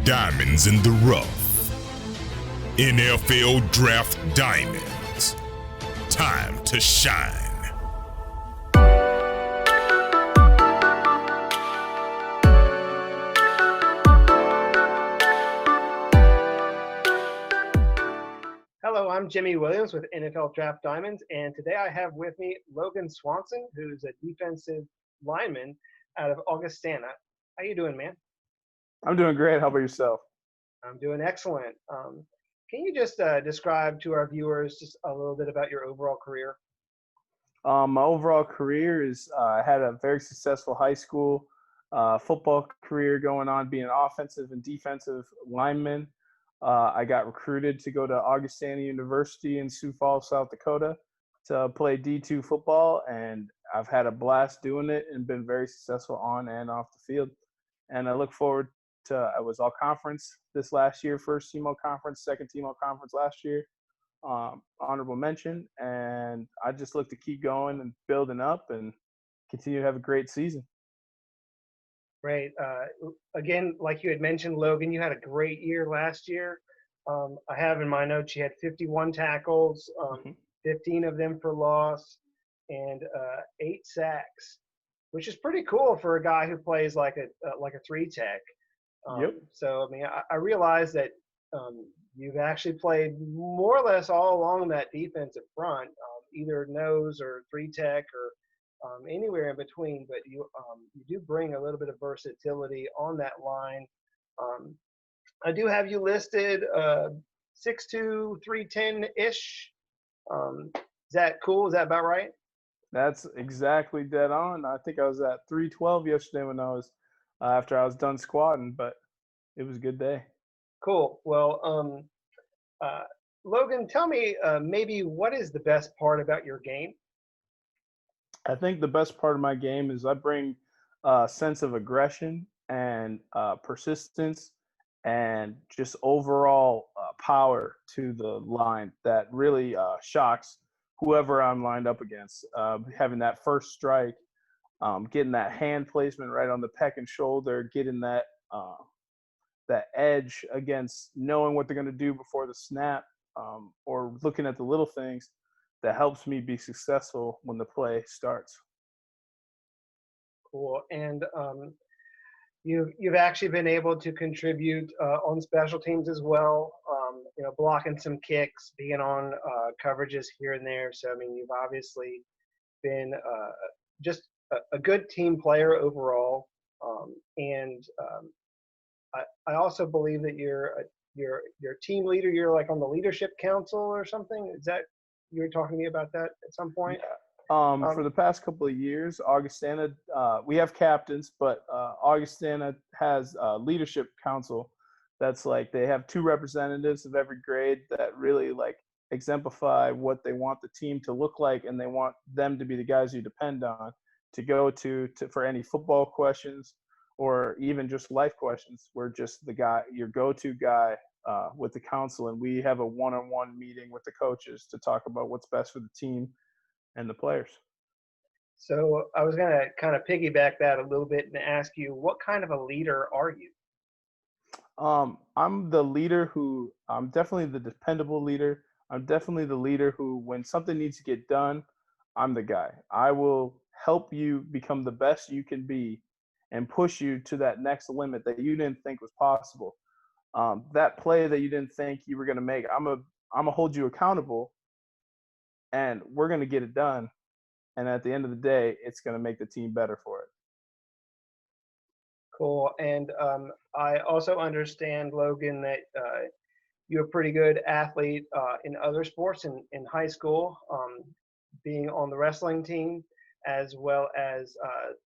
Diamonds in the rough. NFL Draft Diamonds. Time to shine. Hello, I'm Jimmy Williams with NFL Draft Diamonds, and today I have with me Logan Swanson, who's a defensive lineman out of Augustana. How you doing, man? I'm doing great. How about yourself? I'm doing excellent. Can you just describe to our viewers just a little bit about your overall career? My overall career is I had a very successful high school football career going on, being an offensive and defensive lineman. I got recruited to go to Augustana University in Sioux Falls, South Dakota to play D2 football, and I've had a blast doing it and been very successful on and off the field. And I look forward to, I was all conference this last year, first team all conference, second team all conference last year, honorable mention. And I just look to keep going and building up and continue to have a great season. Great. Again, like you had mentioned, Logan, you had a great year last year. I have in my notes you had 51 tackles, 15 of them for loss, and 8 sacks, which is pretty cool for a guy who plays like a 3-tech. Yep. So, I mean, I realize that you've actually played more or less all along that defensive front, either nose or 3-tech or anywhere in between, but you do bring a little bit of versatility on that line. I do have you listed 6'2", 310-ish. Is that cool? Is that about right? That's exactly dead on. I think I was at 312 yesterday when I was after I was done squatting, but it was a good day. Cool. Well, Logan, tell me maybe what is the best part about your game? I think the best part of my game is I bring a sense of aggression and persistence and just overall power to the line that really shocks whoever I'm lined up against. Having that first strike, getting that hand placement right on the pec and shoulder, getting that edge against knowing what they're going to do before the snap, or looking at the little things that helps me be successful when the play starts. Cool. And you've actually been able to contribute on special teams as well, blocking some kicks, being on coverages here and there. So, I mean, you've obviously been just a good team player overall. I also believe that you're team leader. You're like on the leadership council or something. Is that you were talking to me about that at some point? Yeah. For the past couple of years, Augustana, we have captains, but Augustana has a leadership council that's like they have 2 representatives of every grade that really like exemplify what they want the team to look like, and they want them to be the guys you depend on to go to for any football questions or even just life questions. We're just the guy, your go-to guy with the council, and we have a one-on-one meeting with the coaches to talk about what's best for the team and the players. So I was going to kind of piggyback that a little bit and ask you, what kind of a leader are you? I'm the leader I'm definitely the dependable leader. I'm definitely the leader who, when something needs to get done, I'm the guy. I will help you become the best you can be and push you to that next limit that you didn't think was possible. That play that you didn't think you were going to make, I'm gonna hold you accountable, and we're going to get it done. And at the end of the day, it's going to make the team better for it. Cool. And I also understand, Logan, that you're a pretty good athlete in other sports in high school, being on the wrestling team, as well as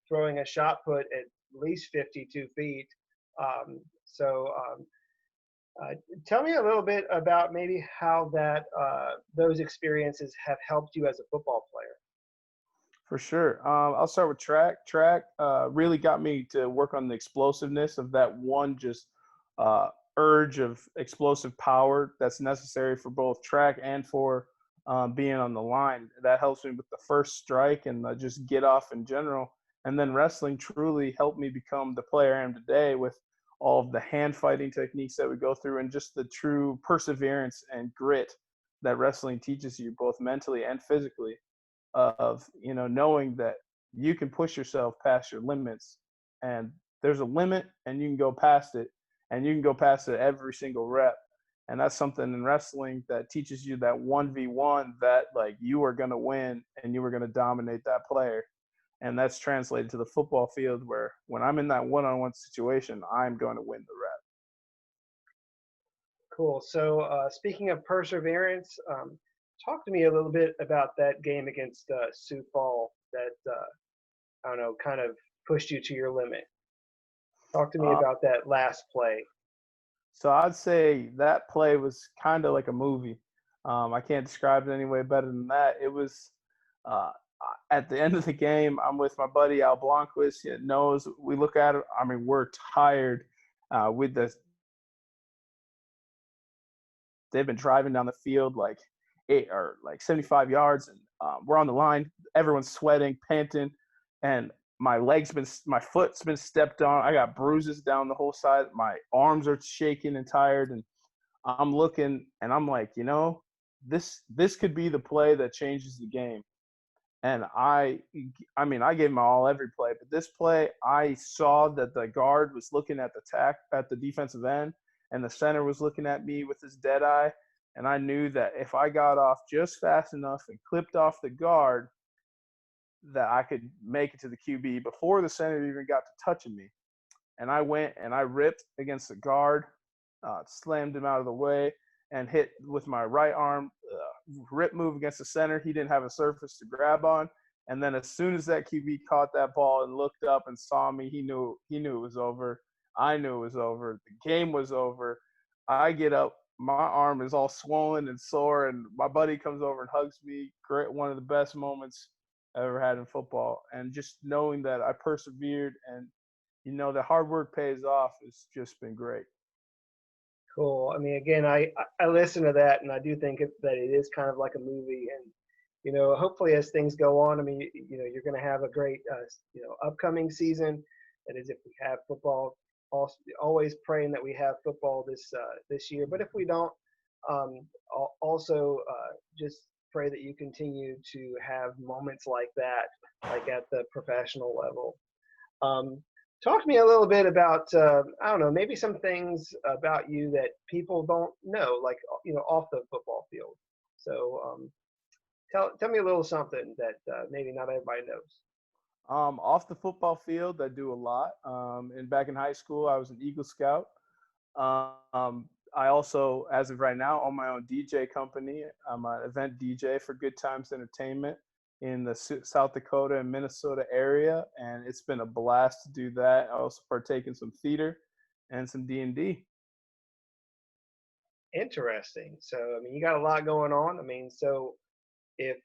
throwing a shot put at least 52 feet. Tell me a little bit about maybe how those experiences have helped you as a football player. For sure. I'll start with track. Track really got me to work on the explosiveness of that one just urge of explosive power that's necessary for both track and for being on the line. That helps me with the first strike and just get off in general. And then wrestling truly helped me become the player I am today with all of the hand fighting techniques that we go through, and just the true perseverance and grit that wrestling teaches you, both mentally and physically, of, knowing that you can push yourself past your limits, and there's a limit and you can go past it, and you can go past it every single rep. And that's something in wrestling that teaches you that 1v1, that like you are going to win and you are going to dominate that player. And that's translated to the football field, where when I'm in that one-on-one situation, I'm going to win the rep. Cool. So speaking of perseverance, talk to me a little bit about that game against Sioux Falls that, I don't know, kind of pushed you to your limit. Talk to me about that last play. So I'd say that play was kind of like a movie. I can't describe it any way better than that. It was at the end of the game, I'm with my buddy Al Blanquist. He knows, we look at it, I mean, we're tired with this. They've been driving down the field like 75 yards, and we're on the line. Everyone's sweating, panting, and my foot's been stepped on. I got bruises down the whole side. My arms are shaking and tired, and I'm looking, and I'm like, this could be the play that changes the game. And I gave my all every play, but this play, I saw that the guard was looking at the defensive end, and the center was looking at me with his dead eye. And I knew that if I got off just fast enough and clipped off the guard, that I could make it to the QB before the center even got to touching me. And I went and I ripped against the guard, slammed him out of the way, and hit with my right arm, rip move against the center. He didn't have a surface to grab on. And then as soon as that QB caught that ball and looked up and saw me, he knew it was over. I knew it was over. The game was over. I get up. My arm is all swollen and sore, and my buddy comes over and hugs me. Great, one of the best moments I ever had in football. And just knowing that I persevered, and that hard work pays off, has just been great. Cool. I mean, again, I listen to that, and I do think that it is kind of like a movie. And hopefully as things go on, I mean, you're going to have a great upcoming season. That is, if we have football. Always praying that we have football this year. But if we don't, also just pray that you continue to have moments like that, like at the professional level. Talk to me a little bit about, I don't know, maybe some things about you that people don't know, like, off the football field. So tell me a little something that maybe not everybody knows. Off the football field, I do a lot. And back in high school, I was an Eagle Scout. I also, as of right now, own my own DJ company. I'm an event DJ for Good Times Entertainment in the South Dakota and Minnesota area, and it's been a blast to do that. I also partake in some theater and some D&D. Interesting. So, I mean, you got a lot going on. I mean, so if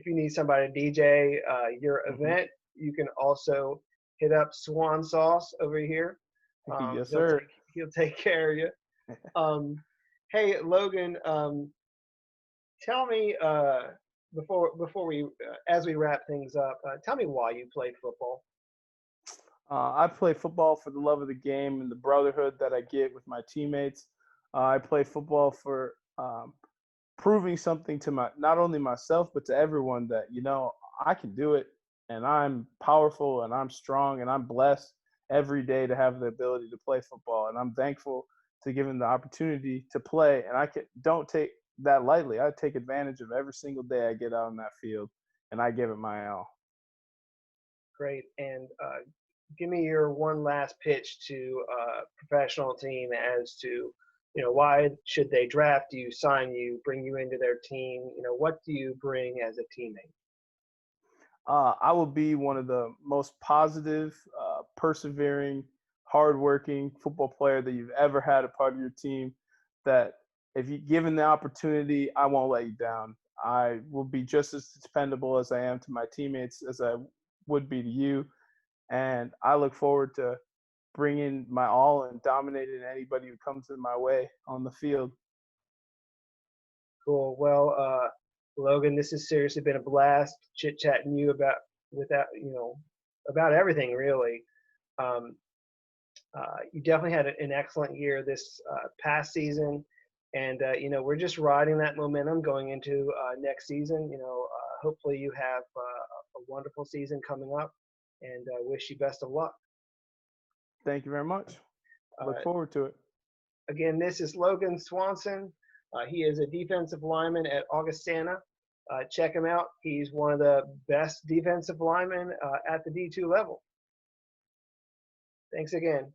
you need somebody to DJ your event, you can also hit up Swan Sauce over here. Yes, sir. He'll take care of you. Hey, Logan, tell me before we as we wrap things up, tell me why you play football. I play football for the love of the game and the brotherhood that I get with my teammates. I play football for proving something to not only myself, but to everyone that, I can do it, and I'm powerful, and I'm strong, and I'm blessed every day to have the ability to play football. And I'm thankful to given the opportunity to play. And don't take that lightly. I take advantage of every single day I get out on that field, and I give it my all. Great. And give me your one last pitch to a professional team as to, why should they draft you, sign you, bring you into their team? What do you bring as a teammate? I will be one of the most positive, persevering, hardworking football player that you've ever had a part of your team. That if you're given the opportunity, I won't let you down. I will be just as dependable as I am to my teammates as I would be to you. And I look forward to bringing my all and dominating anybody who comes in my way on the field. Cool. Well, Logan, this has seriously been a blast chit-chatting you about everything, really. You definitely had an excellent year this past season, and we're just riding that momentum going into next season. Hopefully you have a wonderful season coming up, and wish you best of luck. Thank you very much. Look Uh, forward to it. Again, this is Logan Swanson. He is a defensive lineman at Augustana. Check him out. He's one of the best defensive linemen at the D2 level. Thanks again.